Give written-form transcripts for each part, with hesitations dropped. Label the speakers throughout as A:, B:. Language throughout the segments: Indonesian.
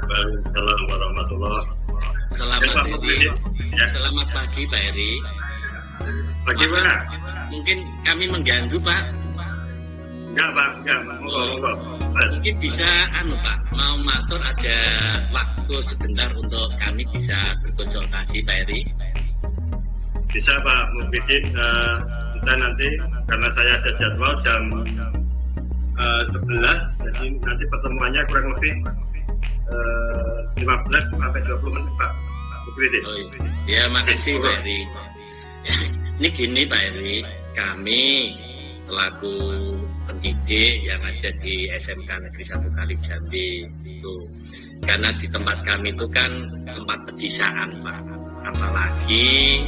A: Waalaikumsalam warahmatullahi wabarakatuh.
B: Selamat pagi Pak Heri.
A: Pagi Pak.
B: Mungkin kami mengganggu Pak.
A: Enggak Pak. Monggo.
B: Mungkin bisa Pak, mau matur ada waktu sebentar untuk kami bisa berkonsultasi Pak Heri.
A: Bisa Pak Muhyiddin, kita nanti karena saya ada jadwal jam 11, jadi nanti pertemuannya kurang lebih 15 sampai 20 menit Pak Muhyiddin.
B: Oh, iya. Ya makasih Pak Heri. Ini gini Pak Heri, kami selaku pendidik yang ada di SMK Negeri 1 Kali Jambi itu, karena di tempat kami itu kan tempat pedesaan Pak, apalagi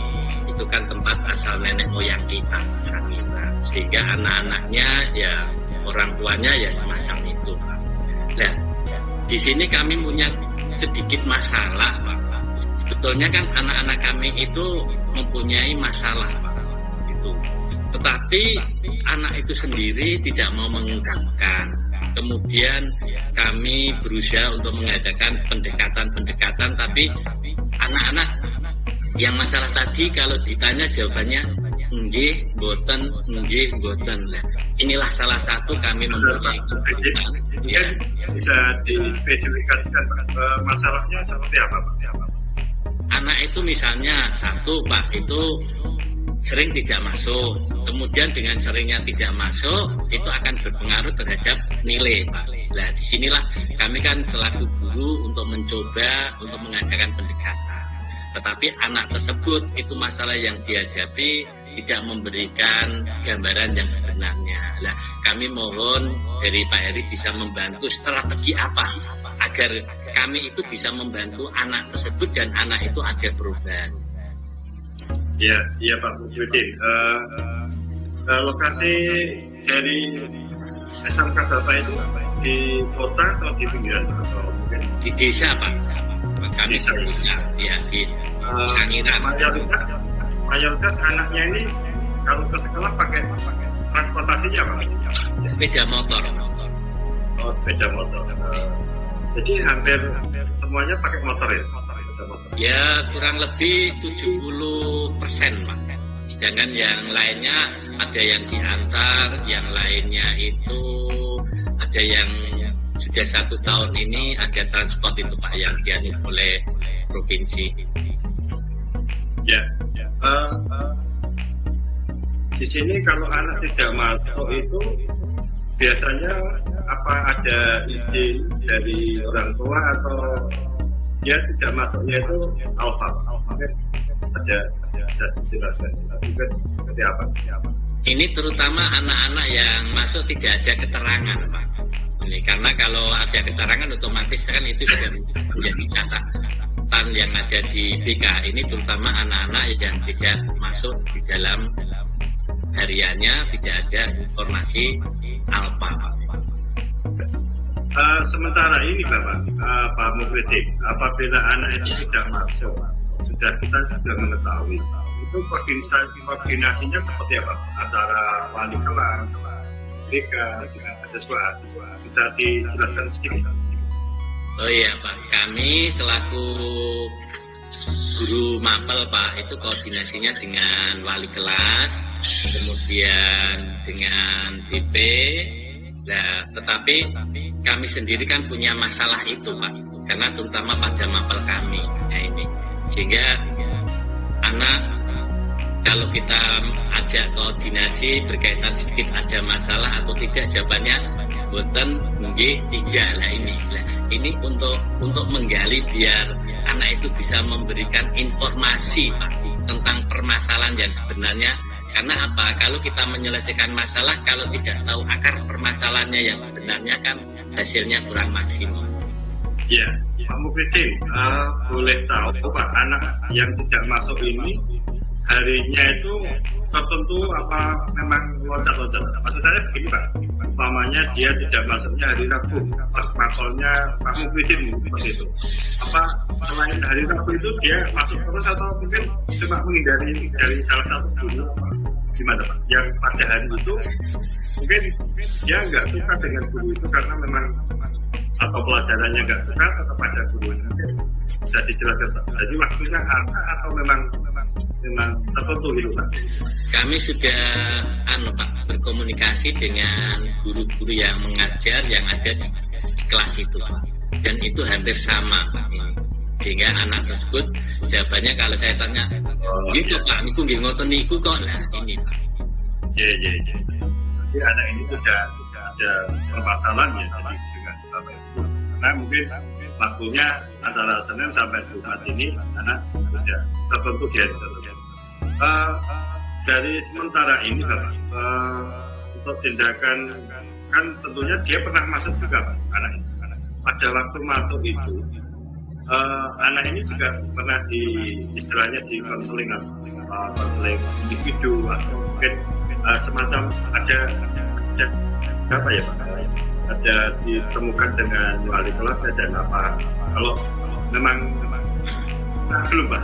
B: itu kan tempat asal nenek moyang kita, sehingga anak-anaknya ya orang tuanya ya semacam itu Pak. Nah, di sini kami punya sedikit masalah Pak. Sebetulnya kan anak-anak kami itu mempunyai masalah Pak. Itu. Tetapi anak itu sendiri tidak mau mengungkapkan. Kemudian kami berusaha untuk mengadakan pendekatan-pendekatan, tapi anak-anak yang masalah tadi kalau ditanya jawabannya nggih, mboten. Nah, inilah salah satu kami mempunyai kesulitan.
A: Ya, bisa dispesifikasikan masalahnya seperti apa Pak?
B: Anak itu misalnya satu Pak, itu sering tidak masuk. Kemudian dengan seringnya tidak masuk, itu akan berpengaruh terhadap nilai Pak. Nah, disinilah kami kan selaku guru untuk mencoba untuk mengadakan pendekatan. Tetapi anak tersebut itu masalah yang dihadapi tidak memberikan gambaran yang sebenarnya. Nah, kami mohon dari Pak Heri bisa membantu strategi apa agar kami itu bisa membantu anak tersebut dan anak itu ada perubahan.
A: Ya Pak Muhyiddin. Lokasi dari SMK Bapak itu di kota atau di pinggiran atau mungkin
B: di desa Pak? Kami desa ya di Sangiran.
A: Mayoritas anaknya ini kalau ke sekolah pakai transportasinya Pak?
B: Sepeda motor.
A: Oh, sepeda motor. Jadi hampir semuanya pakai motor ya?
B: Ya kurang lebih 70% Pak. Sedangkan yang lainnya ada yang diantar, yang lainnya itu ada yang sudah 1 tahun ini ada transport itu Pak yang dianut oleh provinsi.
A: Ya. Di sini kalau anak tidak masuk itu biasanya apa ada izin dari orang tua atau dia tidak masuknya itu alfa? Ada bisa dijelaskan seperti apa?
B: Ini terutama anak-anak yang masuk tidak ada keterangan Pak. Ini karena kalau ada keterangan otomatis kan itu sudah menjadi catatan yang ada di BK. Ini terutama anak-anak yang tidak masuk di dalam hariannya, tidak ada informasi alfa.
A: Sementara ini Pak Muhyiddin, apabila anak itu tidak masuk, kita sudah mengetahui itu koordinasinya seperti apa antara wali kelas, BK dengan siswa, bisa dijelaskan sedikit?
B: Oh iya Pak, kami selaku guru mapel Pak itu koordinasinya dengan wali kelas, kemudian dengan BP. Nah, tetapi kami sendiri kan punya masalah itu Pak, karena terutama pada mapel kami. Nah ini, sehingga anak kalau kita ajak koordinasi berkaitan sedikit ada masalah atau tidak, jawabannya boten, nggih, tidak. Lah ini untuk menggali biar anak itu bisa memberikan informasi Pak tentang permasalahan yang sebenarnya. Karena apa? Kalau kita menyelesaikan masalah, kalau tidak tahu akar permasalahannya yang sebenarnya kan hasilnya kurang maksimal.
A: Ya, Pak Muhyiddin, boleh tahu Pak, anak yang tidak masuk ini harinya itu tertentu apa memang loncat-loncat? Maksud saya begini Pak, umpamanya dia tidak masuknya hari Rabu, pas mapelnya Pak Muhyiddin seperti itu. Apa selain hari Rabu itu dia masuk terus atau mungkin cuma menghindari dari salah satu guru? Gimana Pak? Yang pada hari itu mungkin dia nggak suka dengan guru itu karena memang atau pelajarannya nggak suka tetap ada gurunya. Bisa dijelaskan Pak. Jadi waktunya apa atau memang tertentu gitu Pak?
B: Kami sudah Pak, berkomunikasi dengan guru-guru yang mengajar yang ada di kelas itu Pak. Dan itu hampir sama Pak. Sehingga anak tersebut jawabannya kalau saya tanya, gitu Pak, niku nggih ngoten niku kok. Nah, ini Pak.
A: Iya. Jadi anak ini sudah ada permasalahan ya dengan sama itu. Nah mungkin waktunya antara Senin sampai Jumat ini anak sudah tertentu dia. Dari sementara ini Bapak, untuk tindakan kan tentunya dia pernah masuk juga Pak, anak ini. Pada waktu masuk itu anak ini juga pernah istilahnya di konseling individu atau mungkin semacam ada apa ya Pak? Ada ditemukan dengan wali kelas dan apa? Kalau memang belum Pak.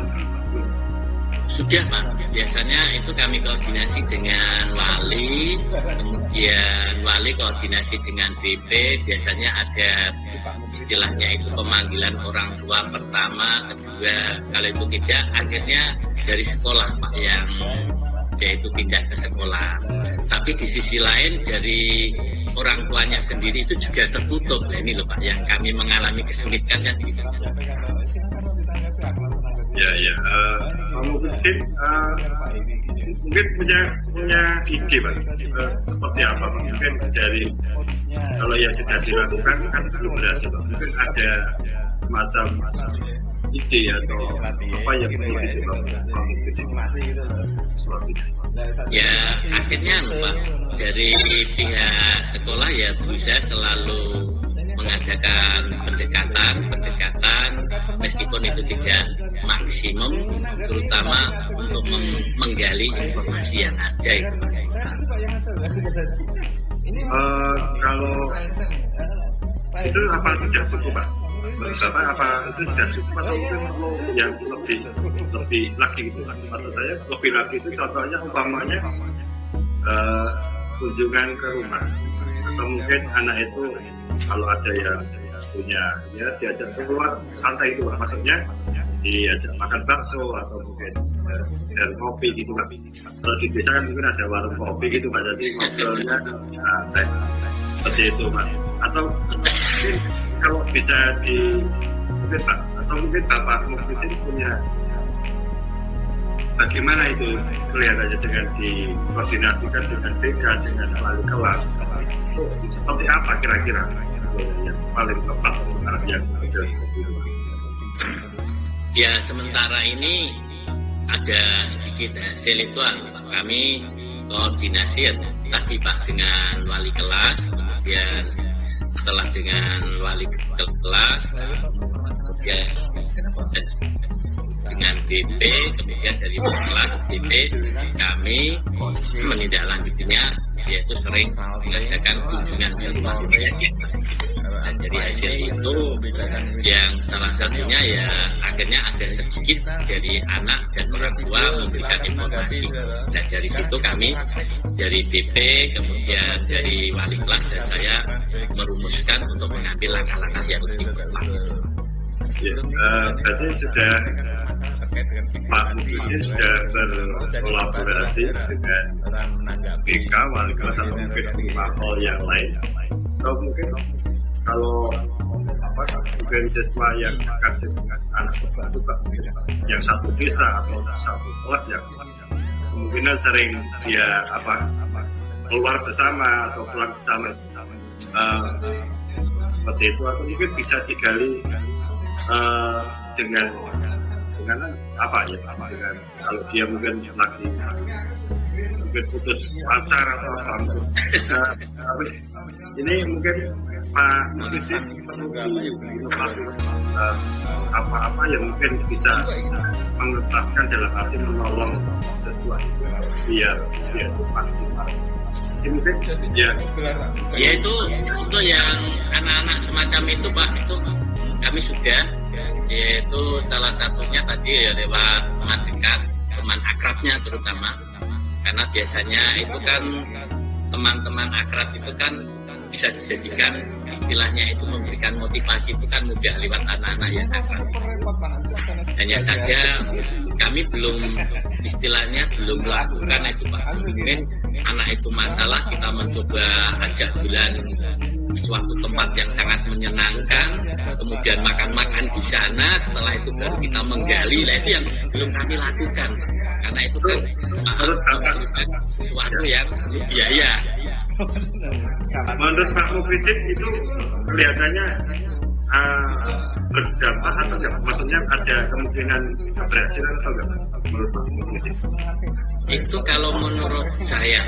B: Sudah Pak, biasanya itu kami koordinasi dengan wali, kemudian wali koordinasi dengan BP, biasanya ada istilahnya itu pemanggilan orang tua pertama, kedua, kalau itu tidak, akhirnya dari sekolah Pak yang yaitu pindah ke sekolah. Tapi di sisi lain dari orang tuanya sendiri itu juga tertutup. Nah, ini loh Pak yang kami mengalami kesulitan kan di sini.
A: Ya. Mungkin punya ide Pak. Seperti apa Pak? Mungkin dari kalau yang sudah dilakukan kan belum berhasil Pak. Mungkin ada semacam ide atau apa yang perlu dilakukan.
B: Ya akhirnya Pak dari pihak sekolah ya berusaha selalu mengadakan pendekatan meskipun itu tidak maksimum, terutama untuk menggali informasi yang ada itu Mas.
A: Kalau itu apa sudah cukup Pak? Bapak apa itu sudah cukup atau mungkin perlu yang lebih lagi gitu? Maksud saya lebih lagi itu contohnya umpamanya kunjungan ke rumah atau mungkin anak itu kalau ada yang punya ya diajak keluar santai itu maksudnya diajak makan bakso atau mungkin dan kopi gitu Pak. Kalau di desa kan mungkin ada warung kopi gitu Pak, jadi ngobrolnya santai seperti itu Pak. Atau mungkin kalau bisa mungkin Pak atau mungkin Bapak mungkin punya bagaimana itu kelihatannya dengan dikoordinasikan dengan BK dengan wali kelas seperti apa kira-kira yang paling tepat yang ada
B: ya sementara ini ada sedikit hasil itu kami koordinasi tadi Pak dengan wali kelas, kemudian setelah dengan wali kelas kemudian dengan BP, kemudian dari kelas BP kami menindaklanjutinya yaitu sering mengadakan kunjungan ke rumah dan dari hasil itu yang salah satunya ya akhirnya ada sedikit dari anak dan orang tua memberikan informasi. Nah dari situ kami dari BP kemudian dari wali kelas dan saya merumuskan untuk mengambil langkah-langkah yang lebih tepat.
A: Berarti sudah Pak Budi sudah berkolaborasi dengan BK, wali kelas atau mungkin hal yang lain atau mungkin kalau mungkin siswa yang akan dengan anak tertentu yang satu desa atau satu kelas yang kemungkinan sering dia keluar bersama atau pulang bersama seperti itu atau mungkin bisa digali dengan apa ya dengan kalau dia mungkin lagi mungkin putus pacar atau apa tapi ini mungkin Pak Mufti perlu inovasi apa-apa yang mungkin bisa mengentaskan dalam arti menolong sesuatu biar itu maksimal. Mungkin
B: ya itu untuk yang anak-anak semacam itu Pak itu kami sudah yaitu salah satunya tadi ya lewat teman dekat, teman akrabnya terutama karena biasanya itu kan teman-teman akrab itu kan bisa dijadikan istilahnya itu memberikan motivasi itu kan mudah lewat anak-anak yang akrab. Hanya saja kami belum istilahnya belum melakukan itu Pak. Mungkin anak itu masalah kita mencoba ajak bulan suatu tempat yang sangat menyenangkan, kemudian makan-makan di sana, setelah itu baru kita menggali. Nah itu yang belum kami lakukan, karena itu kan sesuatu yang perlu biaya.
A: Menurut Pak Mukridik itu kelihatannya berdampak atau enggak? Maksudnya ada kemungkinan keberhasilan atau enggak menurut Pak Mukridik?
B: Itu kalau menurut saya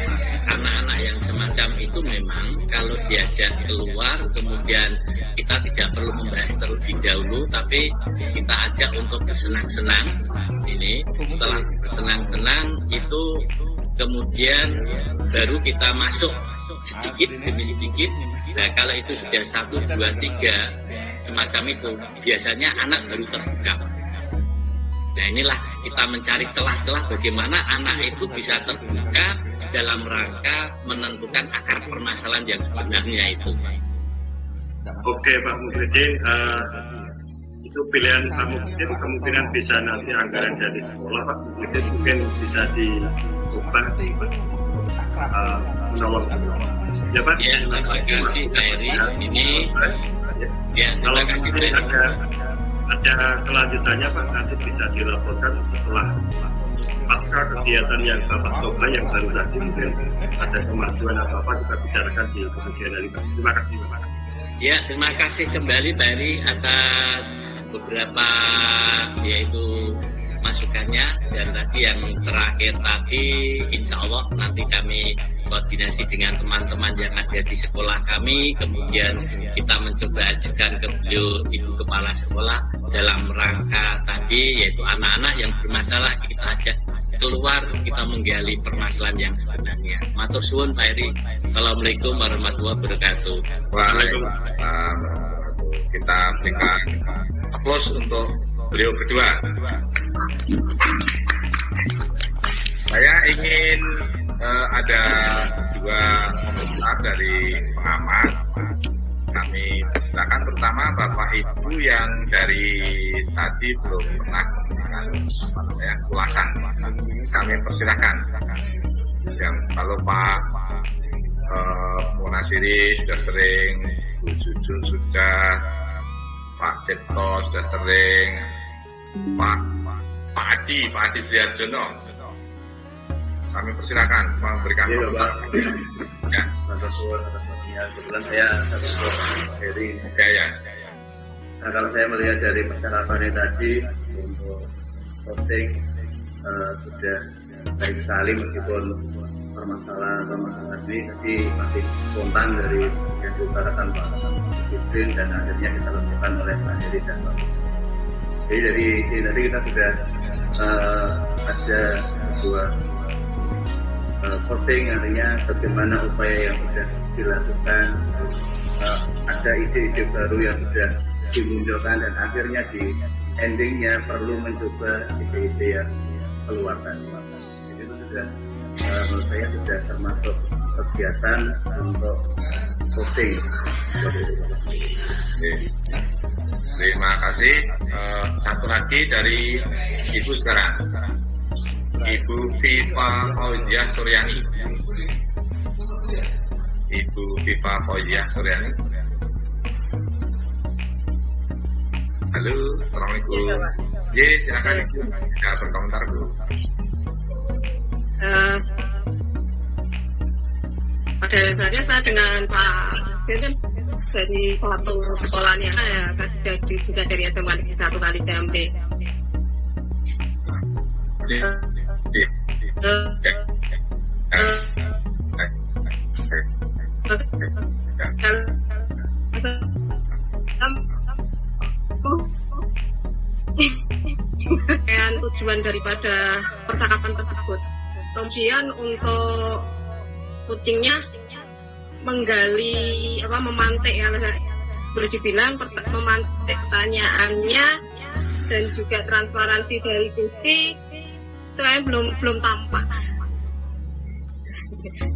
B: anak-anak yang semacam itu memang kalau diajak keluar kemudian kita tidak perlu membahas terlebih dahulu, tapi kita ajak untuk bersenang-senang. Ini setelah bersenang-senang itu kemudian baru kita masuk sedikit demi sedikit. Nah kalau itu sudah 1, 2, 3 semacam itu biasanya anak baru terbuka. Nah inilah kita mencari celah-celah bagaimana anak itu bisa terbuka dalam rangka menentukan akar permasalahan yang sebenarnya itu.
A: Oke Pak Mukridik, itu pilihan Pak Mukridik kemungkinan bisa nanti anggaran dari sekolah Pak Mukridik mungkin bisa diubah menolong. Ya Pak.
B: Ya terima kasih Pak Eri. Ini ya
A: kalau
B: terima kasih
A: mungkin ada kelanjutannya Pak, nanti bisa dilaporkan setelah pasca kegiatan yang Bapak coba yang baru tadi, mungkin ada kemajuan apa-apa kita bicarakan di kemudian hari. Terima kasih Bapak.
B: Ya terima kasih kembali Pak Eri atas beberapa yaitu masukannya, dan tadi yang terakhir tadi insya Allah nanti kami koordinasi dengan teman-teman yang ada di sekolah kami, kemudian kita mencoba ajukan ke beliau Ibu Kepala Sekolah dalam rangka tadi yaitu anak-anak yang bermasalah kita ajak keluar, kita menggali permasalahan yang sebenarnya. Matur suwun Pak Eri. Assalamualaikum warahmatullahi wabarakatuh.
C: Waalaikumsalam. Kita berikan aplaus untuk beliau kedua. Saya ingin ada 2 komentar dari pengamat. Kami persilakan pertama Bapak Ibu yang dari tadi belum pernah memberikan ulasan. Kami persilakan. Yang kalau Pak Munasiri sudah sering, Bu Jujun sudah, Pak Cipto sudah sering, Pak Adi Setiarjono. Kami persilakan memberikan komentar. Ya.
D: Kebetulan saya satu dari
C: ya.
D: Nah kalau saya melihat dari percakapan tadi untuk posting sudah baik sekali, meskipun permasalahan ini tadi masih spontan dari yang diutarakan Pak Judin dan akhirnya kita lakukan oleh Pak Heri dan Pak. Jadi dari sini tadi kita sudah ada 2 posting, artinya bagaimana upaya yang sudah dilakukan, ada ide-ide baru yang sudah dimunculkan, dan akhirnya di endingnya perlu mencoba ide-ide yang keluar tadi. Jadi itu sudah menurut saya sudah termasuk kegiatan untuk posting.
C: Terima kasih. Satu lagi dari Ibu sekarang, Ibu Viva Fauziah Suryani. Ibu Viva Fauziah Suryani. Halo, assalamualaikum. Ya, silakan Ibu. Ya, berkomentar Bu.
E: Pada dasarnya saya dengan Pak Firman dari satu sekolahnya saya jadi juga dari SMA Negeri 1 Kalijambe. Dan tujuan daripada percakapan tersebut. Kemudian untuk kucingnya menggali memantik ya, boleh dibilang memantik pertanyaannya, dan juga transparansi dari kucing itu belum tampak.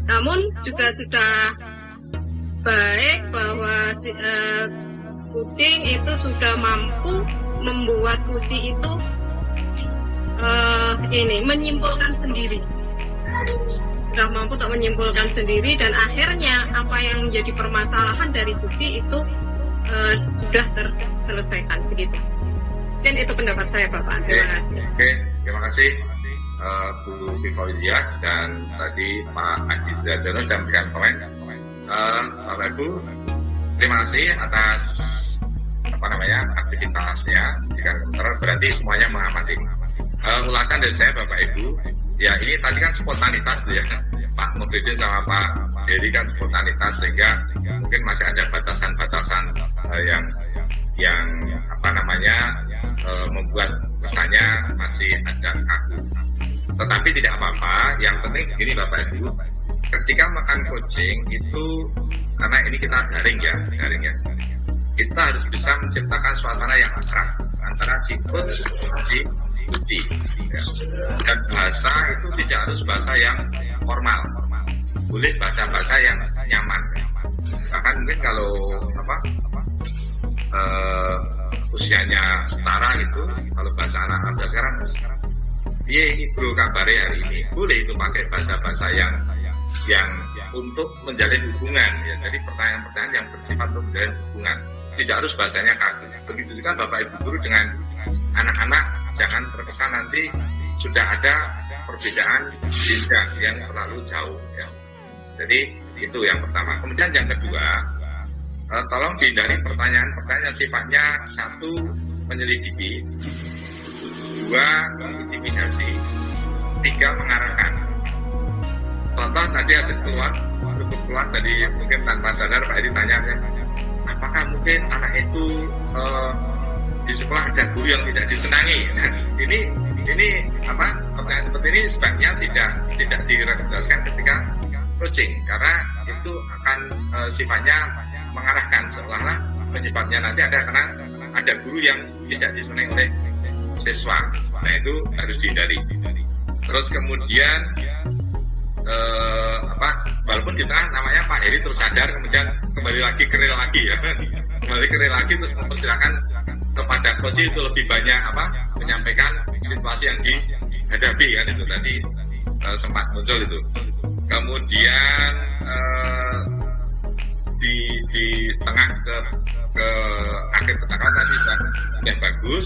E: Namun juga sudah baik bahwa kucing itu sudah mampu membuat kucing itu menyimpulkan sendiri. Sudah mampu untuk menyimpulkan sendiri, dan akhirnya apa yang menjadi permasalahan dari kucing itu sudah terselesaikan begitu. Dan itu pendapat saya, Bapak. Terima kasih.
C: Oke, terima kasih Bu Vivolia dan tadi Pak Aji Sudarjono sudah memberikan komen. Bapak Ibu, terima kasih atas aktivitasnya. Jika berarti semuanya mengamati. Ulasan dari saya Bapak Ibu, ya ini tadi kan spontanitas ya, Pak Mukhriddin sama Pak Heri kan spontanitas, sehingga mungkin masih ada batasan-batasan yang membuat kesannya masih agak kaku. Tetapi tidak apa-apa, yang penting begini Bapak Ibu, ketika makan kucing itu, karena ini kita daring ya, kita harus bisa menciptakan suasana yang akrab antara si coach dan si kucing. Ya. Dan bahasa itu tidak harus bahasa yang formal, boleh bahasa-bahasa yang nyaman. Bahkan mungkin kalau usianya setara itu, kalau bahasa anak-anak sekarang, ini bro kabare hari ini, boleh itu pakai bahasa-bahasa yang untuk menjalin hubungan ya. Jadi pertanyaan-pertanyaan yang bersifat untuk menjalin hubungan, tidak harus bahasanya kaku. Begitu juga Bapak Ibu guru dengan anak-anak, jangan terkesan nanti sudah ada perbedaan jenjang yang terlalu jauh ya. Jadi itu yang pertama. Kemudian yang kedua, tolong dihindari pertanyaan-pertanyaan sifatnya, satu, menyelidiki, dua, mengintimidasi, tiga, mengarahkan. Contoh tadi ada keluar dari mungkin tanpa sadar Pak Edi tanya, apakah mungkin anak itu di sekolah ada guru yang tidak disenangi? Nah, ini pertanyaan seperti ini sebaiknya tidak direkomendasikan ketika coaching, karena itu akan sifatnya mengarahkan, seolah-olah penyebabnya nanti ada karena ada guru yang tidak disenangi oleh siswa. Nah, itu harus dihindari. Terus kemudian walaupun di tengah namanya Pak Heri terus sadar, kemudian kembali lagi ke rel lagi ya, terus mempersilahkan kepada coach itu lebih banyak menyampaikan situasi yang dihadapi kan, itu tadi sempat muncul itu. Kemudian di tengah ke akhir percakapan tadi sudah bagus,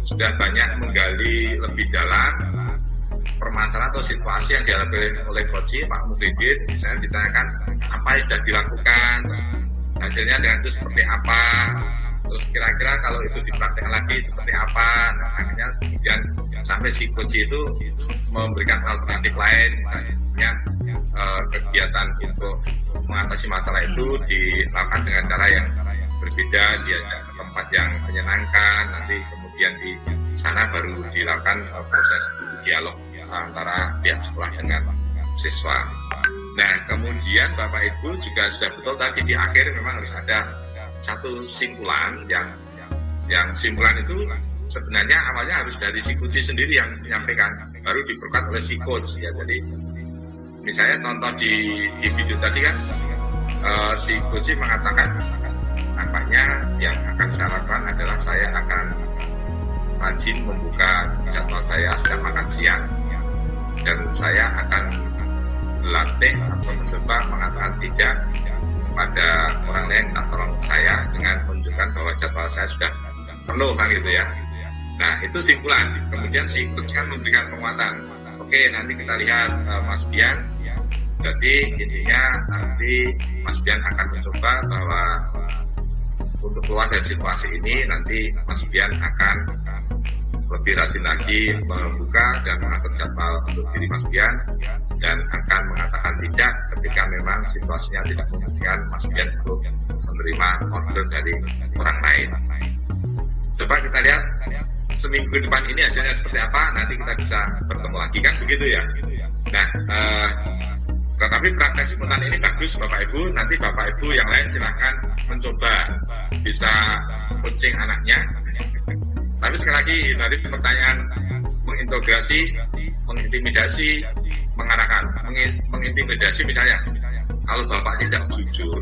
C: sudah banyak menggali lebih dalam permasalahan atau situasi yang dialami oleh coach Pak Mukhriddin. Misalnya ditanyakan apa yang sudah dilakukan, terus hasilnya dengan itu seperti apa, terus kira-kira kalau itu dipraktekkan lagi seperti apa. Nah, akhirnya kemudian sampai si coach itu memberikan alternatif lain, misalnya kegiatan untuk mengatasi masalah itu dilakukan dengan cara yang berbeda, diajak ke tempat yang menyenangkan, nanti kemudian di sana baru dilakukan proses dialog antara pihak sekolah dengan siswa. Nah, kemudian Bapak Ibu juga sudah betul tadi di akhir memang harus ada satu simpulan yang simpulan itu sebenarnya awalnya harus dari si coach sendiri yang menyampaikan, baru diperkuat oleh si coach ya. Jadi misalnya contoh di video tadi kan si coach mengatakan nampaknya yang akan saya lakukan adalah saya akan rajin membuka jadwal saya setiap makan siang, dan saya akan berlatih atau mencoba mengatakan tidak pada orang lain minta tolong saya dengan menunjukkan bahwa jadwal saya sudah penuh kan gitu ya. Nah, itu simpulan. Kemudian si coach kan memberikan penguatan. Oke, nanti kita lihat Mas Bian. Jadi intinya nanti Mas Bian akan mencoba bahwa untuk keluar dari situasi ini nanti Mas Bian akan lebih rajin lagi membuka dan mengatur jadwal untuk diri Mas Bian, dan akan mengatakan tidak ketika memang situasinya tidak memungkinkan Mas Bian untuk menerima order dari orang lain. Coba kita lihat seminggu depan ini hasilnya seperti apa, nanti kita bisa bertemu lagi kan begitu ya. Nah, tetapi praktek spontan ini bagus Bapak Ibu, nanti Bapak Ibu yang lain silahkan mencoba, bisa coaching anaknya. Tapi sekali lagi tadi pertanyaan mengintegrasi, mengintimidasi, mengarahkan. Mengintimidasi misalnya, kalau Bapak tidak jujur,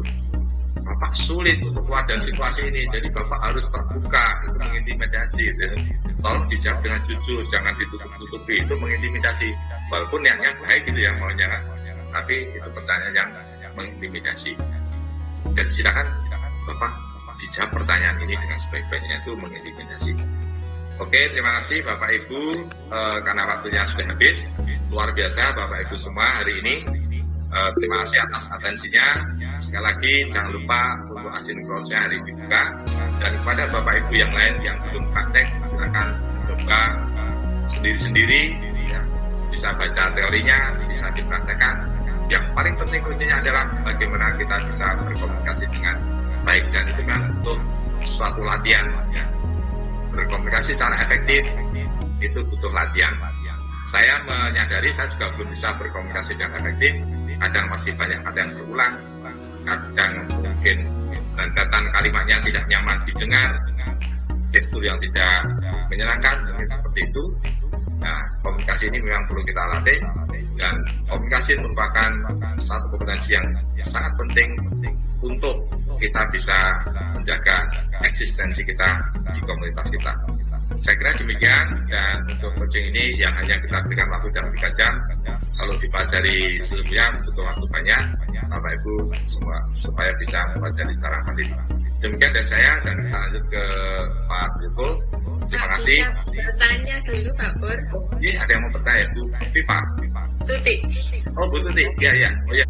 C: Bapak sulit untuk keluar dari situasi ini, jadi Bapak harus terbuka, itu mengintimidasi. Tolong dijawab dengan jujur, jangan ditutup-tutupi, itu mengintimidasi. Walaupun niatnya baik gitu ya maunya, tapi itu pertanyaan yang mengintimidasi. Dan silakan Bapak dijawab pertanyaan ini dengan sebaik-baiknya, itu mengintimidasi. Oke, terima kasih Bapak Ibu, karena waktunya sudah habis. Luar biasa Bapak Ibu semua hari ini. Terima kasih atas atensinya. Sekali lagi jangan lupa untuk asinkronnya hari ini juga. Dan kepada Bapak Ibu yang lain yang belum praktek, silakan coba sendiri-sendiri, ya. Bisa baca teorinya, bisa dipraktekkan. Yang paling penting kuncinya adalah bagaimana kita bisa berkomunikasi dengan baik, dan itu kan untuk suatu latihan, ya. Berkomunikasi secara efektif itu butuh latihan. Saya menyadari saya juga belum bisa berkomunikasi dengan efektif. Kadang masih banyak kata yang berulang, kadang mungkin rentetan kalimatnya tidak nyaman didengar, gestur yang tidak menyenangkan, mungkin seperti itu. Nah, komunikasi ini memang perlu kita latih, dan komunikasi merupakan satu kompetensi yang sangat penting untuk kita bisa menjaga eksistensi kita di komunitas kita. Saya kira demikian, dan untuk coaching ini yang hanya kita berikan waktu dalam 3 jam, kalau dipelajari sebelumnya butuh waktu banyak, Bapak Ibu semua, supaya bisa mempelajari secara mandiri. Demikian dari saya, dan kita lanjut ke Pak Joko. Terima kasih.
F: Bisa bertanya dulu Pak Pur.
C: Ini ada yang mau bertanya, Bu Viva.
F: Tuti.
C: Oh, Bu Tuti, iya. Oh ya.